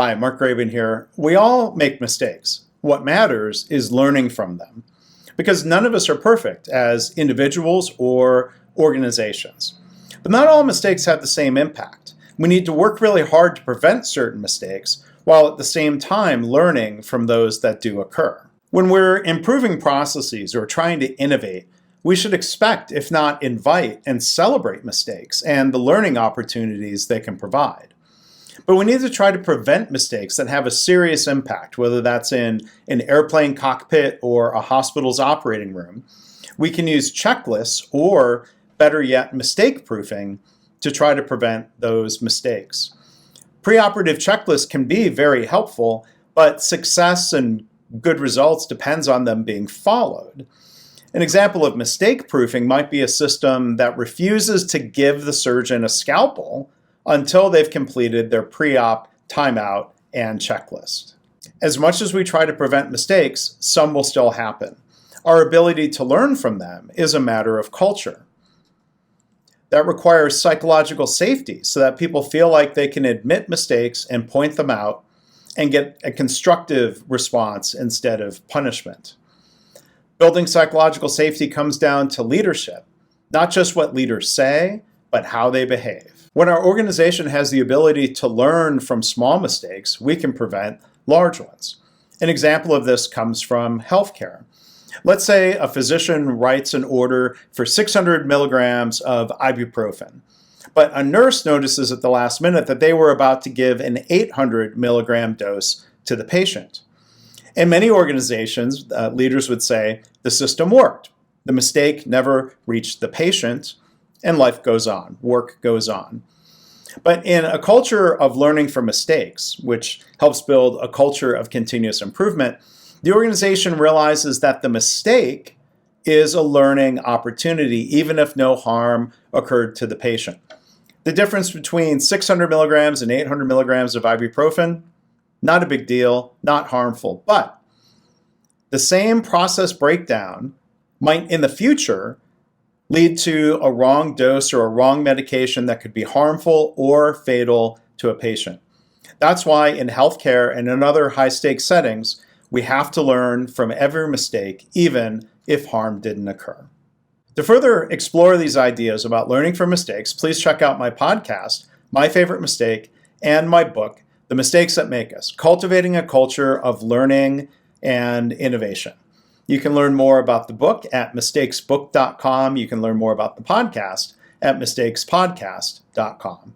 Hi, Mark Graban here. We all make mistakes. What matters is learning from them, because none of us are perfect as individuals or organizations. But not all mistakes have the same impact. We need to work really hard to prevent certain mistakes, while at the same time learning from those that do occur. When we're improving processes or trying to innovate, we should expect, if not invite, and celebrate mistakes and the learning opportunities they can provide. But we need to try to prevent mistakes that have a serious impact, whether that's in an airplane cockpit or a hospital's operating room. We can use checklists or, better yet, mistake proofing to try to prevent those mistakes. Preoperative checklists can be very helpful, but success and good results depends on them being followed. An example of mistake proofing might be a system that refuses to give the surgeon a scalpel until they've completed their pre-op timeout and checklist. As much as we try to prevent mistakes, some will still happen. Our ability to learn from them is a matter of culture. That requires psychological safety so that people feel like they can admit mistakes and point them out and get a constructive response instead of punishment. Building psychological safety comes down to leadership, not just what leaders say, but how they behave. When our organization has the ability to learn from small mistakes, we can prevent large ones. An example of this comes from healthcare. Let's say a physician writes an order for 600 milligrams of ibuprofen, but a nurse notices at the last minute that they were about to give an 800 milligram dose to the patient. In many organizations, leaders would say the system worked. The mistake never reached the patient, and life goes on, work goes on. But in a culture of learning from mistakes, which helps build a culture of continuous improvement, the organization realizes that the mistake is a learning opportunity, even if no harm occurred to the patient. The difference between 600 milligrams and 800 milligrams of ibuprofen, not a big deal, not harmful, but the same process breakdown might in the future lead to a wrong dose or a wrong medication that could be harmful or fatal to a patient. That's why in healthcare and in other high-stakes settings, we have to learn from every mistake, even if harm didn't occur. To further explore these ideas about learning from mistakes, please check out my podcast, My Favorite Mistake, and my book, The Mistakes That Make Us, Cultivating a Culture of Learning and Innovation. You can learn more about the book at mistakesbook.com. You can learn more about the podcast at mistakespodcast.com.